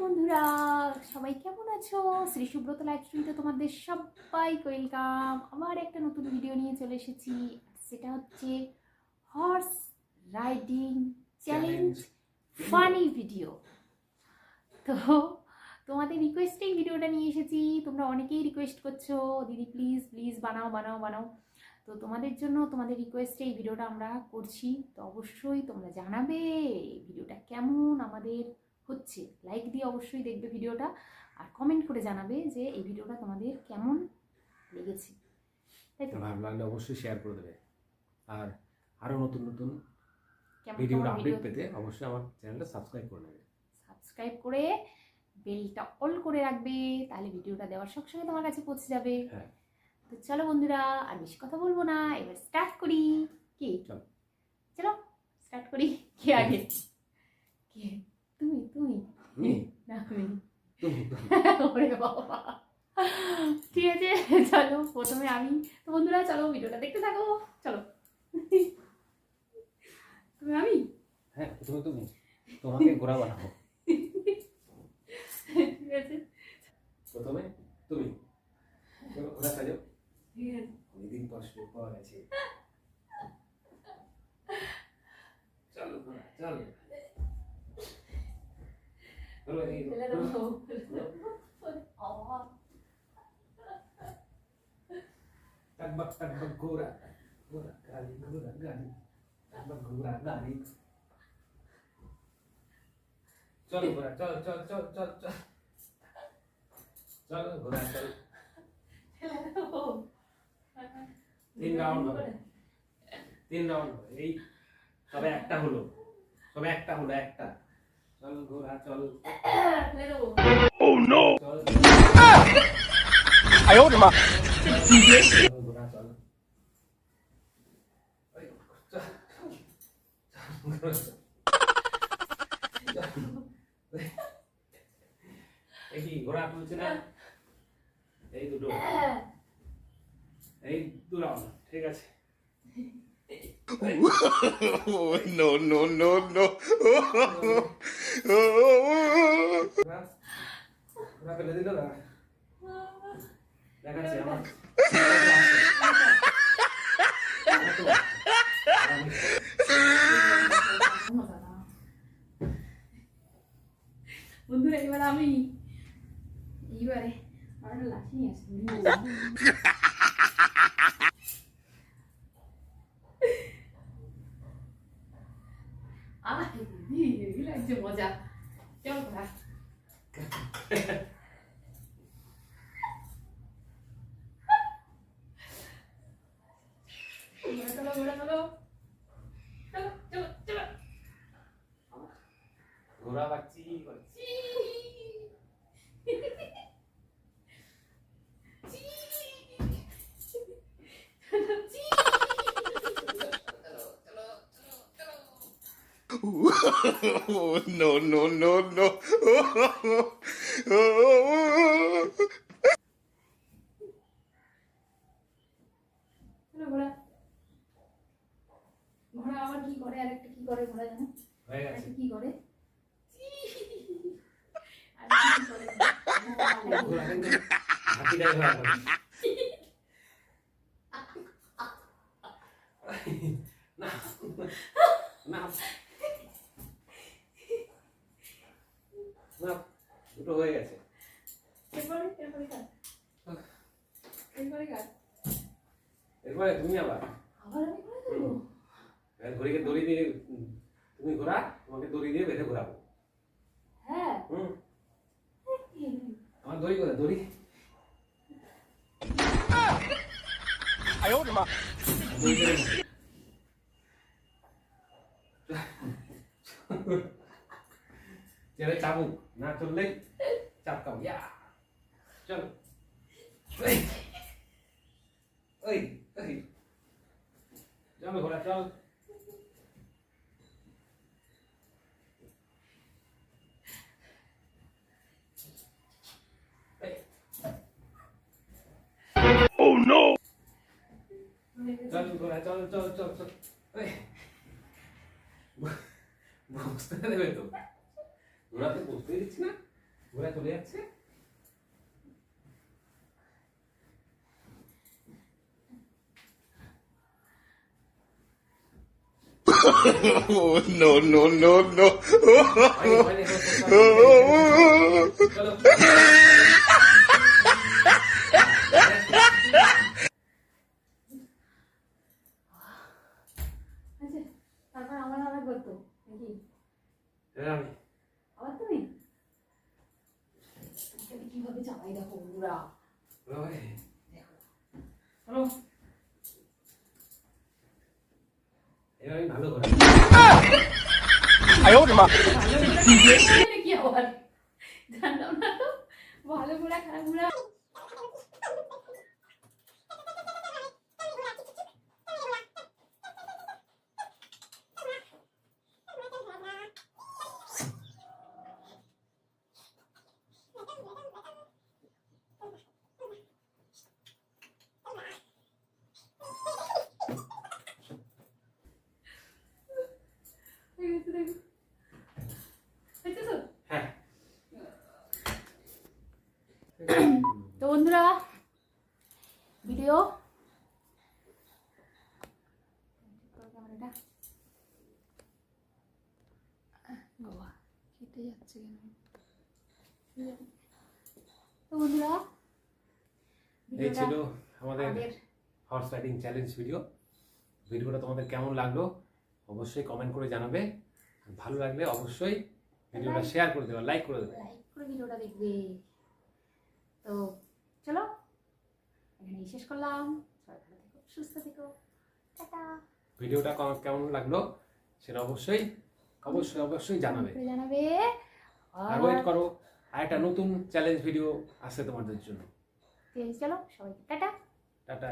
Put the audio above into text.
বন্ধুরা, সবাই কেমন আছো? শ্রী সুব্রত লাইভ স্ট্রিমে তোমাদের সবাই ওয়েলকাম। আবার একটা নতুন ভিডিও নিয়ে চলে এসেছি। সেটা হচ্ছে horse riding challenge funny video. তো তোমাদের রিকোয়েস্টেই ভিডিওটা নিয়ে এসেছি। তোমরা অনেকেই রিকোয়েস্ট করছো, দিদি প্লিজ প্লিজ বানাও বানাও বানাও। তো তোমাদের জন্য, তোমাদের রিকোয়েস্টে এই ভিডিওটা আমরা করছি। তো অবশ্যই তোমরা জানাবে এই ভিডিওটা কেমন আমাদের হচ্ছে। লাইক দিয়ে অবশ্যই দেখবে ভিডিওটা, আর কমেন্ট করে জানাবে যে এই ভিডিওটা তোমাদের কেমন লেগেছে। তাই তো ভালো লাগলে অবশ্যই শেয়ার করে দেবে, আর আরও নতুন নতুন কেমন ভিডিওর কেমন আপডেট ভিডিও পেতে অবশ্যই আমার চ্যানেলটা সাবস্ক্রাইব করে নেবে। সাবস্ক্রাইব করে বেলটা অল করে রাখবে, তাহলে ভিডিওটা দেওয়ার সঙ্গে সঙ্গে তোমার কাছে পৌঁছে যাবে। হ্যাঁ, তো চলো বন্ধুরা, আর বেশি কথা বলবো না, এবার স্টার্ট করি। কি চলো চলো স্টার্ট করি। কে আগে? কে? তুমি তুমি না তুমি? ওরে বাবা, ঠিক আছে চলো প্রথমে আমি। তো বন্ধুরা চলো ভিডিওটা দেখতে থাকো। চলো তুমি আমি? হ্যাঁ, তুমি তোমাকে ঘোরা বানাবো। ঠিক আছে প্রথমে তুমি ঘোরা সাজো। ঠিক আছে অনেকদিন পর শুরু পাওয়া গেছে। চলো ঘোরা, চলো टकबक टकबक घोड़ा घोड़ा गाड़ी टकबक घोड़ा गाड़ी। चलो घोड़ा, चल चल चल चल चल चलो घोड़ा चल। 3 রাউন্ড হবে, 3 রাউন্ড হবে। এই সবে একটা হলো, একটা। চল ঘোড়া চল। Oh no! আয় ওরে মা। ঘোড়া চল। এই কি ঘোড়া তুলছে না? এই দুটো, এই 2 রাউন্ড, ঠিক আছে। No, no, no, no. ঘোড়া ফেলে দিল না, দেখাচ্ছি আমার। বন্ধুরা এবার আমি, এইবারে আমার একটা লাঠি নিয়ে আসছি। দিদি লাগছে মজা। চল ঘোড়া চলো ঘোড়া চলো চলো চলো চলো। ঘোড়া বাচ্চি No, no, no, no. ঘোড়া ঘোড়া আবার কি করে? আরেকটা কি করে ঘোড়া জানো? হয়ে গেছে। কি করে? ঘোড়া কিন্তু হাতিটাই ঘোড়া করে। না না না, দুটো হয়ে গেছে। এরপরে তুমি আবার ঘড়িকে দড়ি দিয়ে, তুমি ঘোরা, তোমাকে দড়ি দিয়ে বেঁধে ঘোরাবো। হ্যাঁ আমার দড়ি করে দড়ি। চেলে চাবুক না চললে চাপকাম। ইয়া চল। ওই ওই ওই চল ঘোড়া চল। Oh no! চল ঘোড়া চল চল চল চল। বসতে দেবে তো? ঘোড়াতে বসতে দিচ্ছি না। ঘোড়া চলে যাচ্ছে। Oh, no, no, no, no. হয়নি, চলো। আচ্ছা, তারপর আমার আবার করতো নাকি? এবার আমি। আবার তুমি তুমি কিভাবে চালাই দেখো বন্ধুরা, ওই, দেখো চলো। এবার আমি ভালো করে। এটা কি আবার জানলাম না তো, ভালো ঘোড়া খারাপ ঘোড়া। হ্যাঁ। তো বন্ধুরা ভিডিও ক্যামেরাটা বাবা কেটে যাচ্ছে কেন? তো বন্ধুরা এই ছিল ভিডিওটা আমাদের আমাদের হর্স রাইডিং চ্যালেঞ্জ ভিডিও। ভিডিওটা তোমাদের কেমন লাগলো অবশ্যই কমেন্ট করে জানাবে। আর ভালো লাগলে অবশ্যই ভিডিওটা শেয়ার করে দেবে, লাইক করে দেবে। লাইক করে ভিডিওটা দেখবে। তো চলো এখানেই শেষ করলাম। সবাই ভালো থেকো, সুস্থ থেকো, টাটা। ভিডিওটা কেমন লাগলো সেটা অবশ্যই অবশ্যই অবশ্যই জানাবে। করে জানাবে। আর ওয়েট করো, আর একটা নতুন চ্যালেঞ্জ ভিডিও আসছে তোমাদের জন্য। চলো সবাই টাটা। টাটা।